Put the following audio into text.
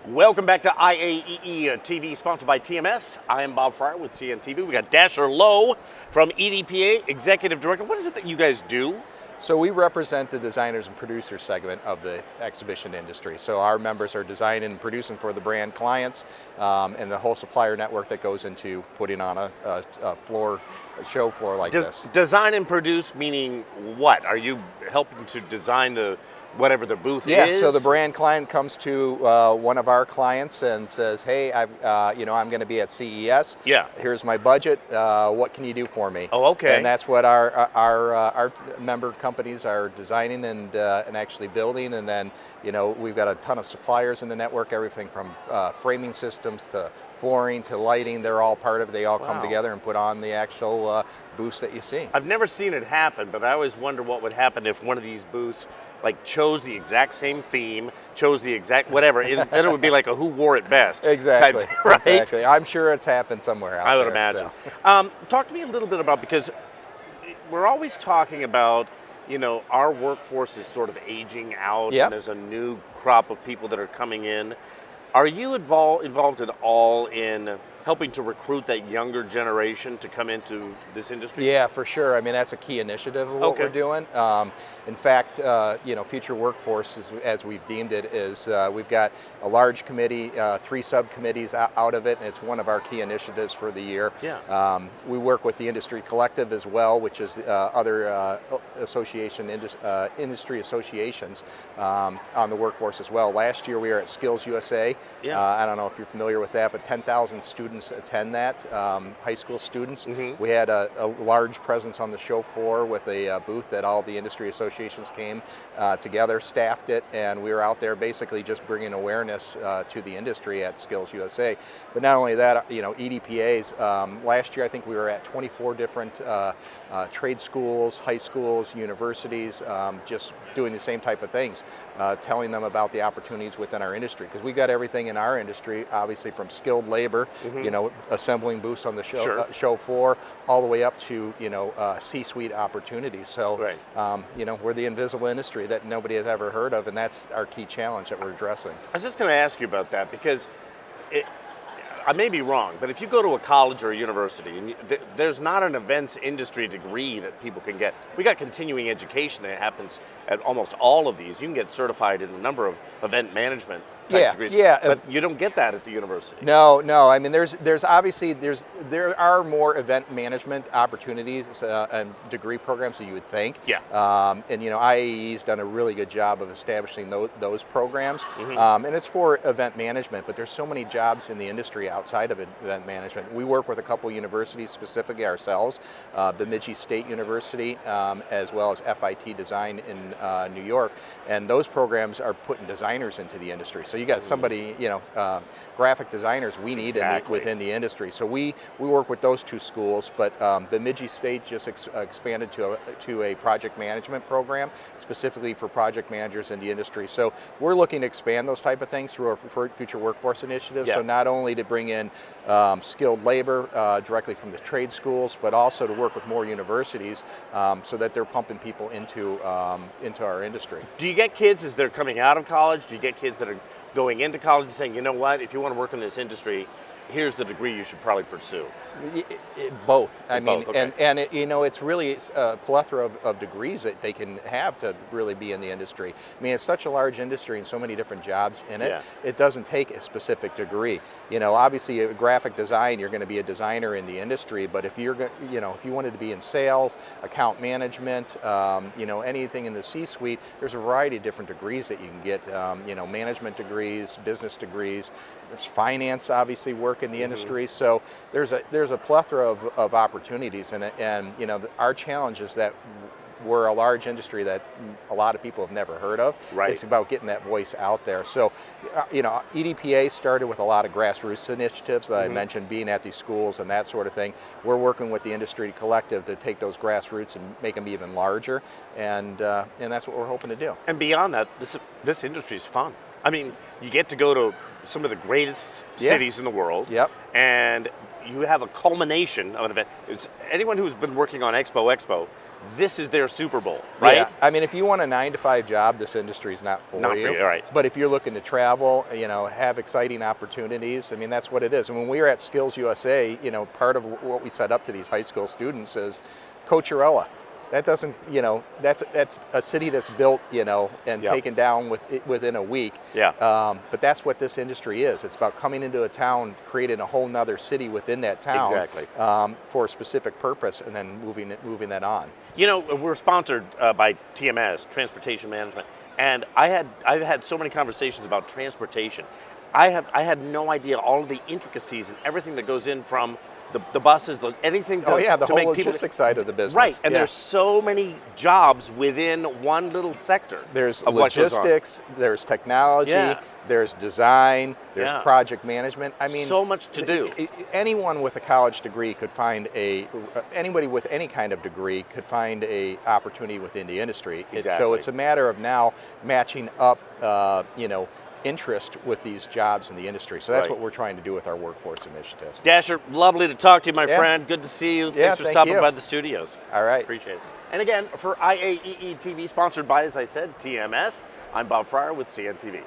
Welcome back to IAEE TV, sponsored by TMS. I am Bob Fryer with CNTV. We got Dasher Lowe from EDPA, Executive Director. What is it that you guys do? So we represent the designers and producers segment of the exhibition industry. So our members are designing and producing for the brand clients and the whole supplier network that goes into putting on a show floor like this. Design and produce meaning what? Are you helping to design whatever the booth is? Yeah, so the brand client comes to one of our clients and says, hey, I'm going to be at CES. Yeah. Here's my budget. What can you do for me? Oh, okay. And that's what our member companies are designing and actually building. And then, we've got a ton of suppliers in the network, everything from framing systems to flooring to lighting. They're all part of it. They all come together and put on the actual booths that you see. I've never seen it happen, but I always wonder what would happen if one of these booths chose the exact same theme, chose the exact whatever, then it would be like a who wore it best. Exactly, type, right? Exactly. I'm sure it's happened somewhere out there. I would imagine. So. Talk to me a little bit about, because we're always talking about, our workforce is sort of aging out, and there's a new crop of people that are coming in. Are you involved at all in helping to recruit that younger generation to come into this industry? Yeah, for sure. I mean, that's a key initiative of what we're doing. In fact, Future Workforce, as we've deemed it, is we've got a large committee, 3 subcommittees out of it, and it's one of our key initiatives for the year. Yeah. We work with the Industry Collective as well, which is other industry associations on the workforce as well. Last year we were at Skills USA. Yeah. I don't know if you're familiar with that, but 10,000 students attend that, high school students. Mm-hmm. We had a large presence on the show floor with a booth that all the industry associations came together, staffed it, and we were out there basically just bringing awareness to the industry at Skills USA. But not only that, EDPA's, last year I think we were at 24 different trade schools, high schools, universities, just doing the same type of things, telling them about the opportunities within our industry, because we got everything in our industry, obviously from skilled labor, assembling booths on the show floor, all the way up to C-suite opportunities. So we're the invisible industry that nobody has ever heard of, and that's our key challenge that we're addressing. I was just going to ask you about that, because I may be wrong, but if you go to a college or a university, and there's not an events industry degree that people can get. We got continuing education that happens at almost all of these. You can get certified in a number of event management type degrees, but you don't get that at the university. No. I mean, there are more event management opportunities and degree programs than you would think. Yeah. And IAEE's done a really good job of establishing those programs, and it's for event management. But there's so many jobs in the industry outside of event management. We work with a couple universities specifically ourselves, Bemidji State University, as well as FIT Design in New York, and those programs are putting designers into the industry. So you got somebody, graphic designers we need within the industry. So we work with those 2 schools, but Bemidji State just expanded to a project management program specifically for project managers in the industry. So we're looking to expand those type of things through our Future Workforce initiative. So not only to bring in skilled labor directly from the trade schools, but also to work with more universities so that they're pumping people into our industry. Do you get kids as they're coming out of college? Do you get kids that are going into college and saying, you know what, if you want to work in this industry, here's the degree you should probably pursue? Both. I mean, both, okay. and it's really a plethora of degrees that they can have to really be in the industry. I mean, it's such a large industry and so many different jobs in it. Yeah. It doesn't take a specific degree. Obviously, a graphic design, you're going to be a designer in the industry. But if if you wanted to be in sales, account management, anything in the C-suite, there's a variety of different degrees that you can get. Management degrees, business degrees. There's finance, obviously, work in the industry. So there's a plethora of opportunities, and our challenge is that we're a large industry that a lot of people have never heard of. Right. It's about getting that voice out there. So, EDPA started with a lot of grassroots initiatives that I mentioned, being at these schools and that sort of thing. We're working with the Industry Collective to take those grassroots and make them even larger, and that's what we're hoping to do. And beyond that, this industry is fun. I mean, you get to go to some of the greatest cities in the world, and you have a culmination of an event. Anyone who's been working on Expo, this is their Super Bowl, right? Yeah. I mean, if you want a 9-to-5 job, this industry is not for Not you. for you, right. But if you're looking to travel, have exciting opportunities, I mean, that's what it is. And when we were at Skills USA, part of what we set up to these high school students is Coachella. That doesn't, that's a city that's built, and Yep. taken down within a week. Yeah. But that's what this industry is. It's about coming into a town, creating a whole nother city within that town. Exactly. For a specific purpose, and then moving that on. We're sponsored by TMS, Transportation Management, and I've had so many conversations about transportation. I had no idea all of the intricacies and everything that goes in from the buses, anything to, the to whole make people logistics side of the business. Right, and Yeah. there's so many jobs within one little sector. There's of what goes on. logistics, there's technology, Yeah. there's design, there's Yeah. project management. I mean, So much to do. Anyone with a college degree could find anybody with any kind of degree could find a opportunity within the industry. So Exactly. it's a matter of now matching up, interest with these jobs in the industry. So that's Right. what we're trying to do with our workforce initiatives. Dasher, lovely to talk to you, my Yeah. friend. Good to see you. Yeah, Thanks for thank stopping you. by the studios. All right. Appreciate it. And again, for IAEE TV, sponsored by, as I said, TMS, I'm Bob Fryer with CNTV.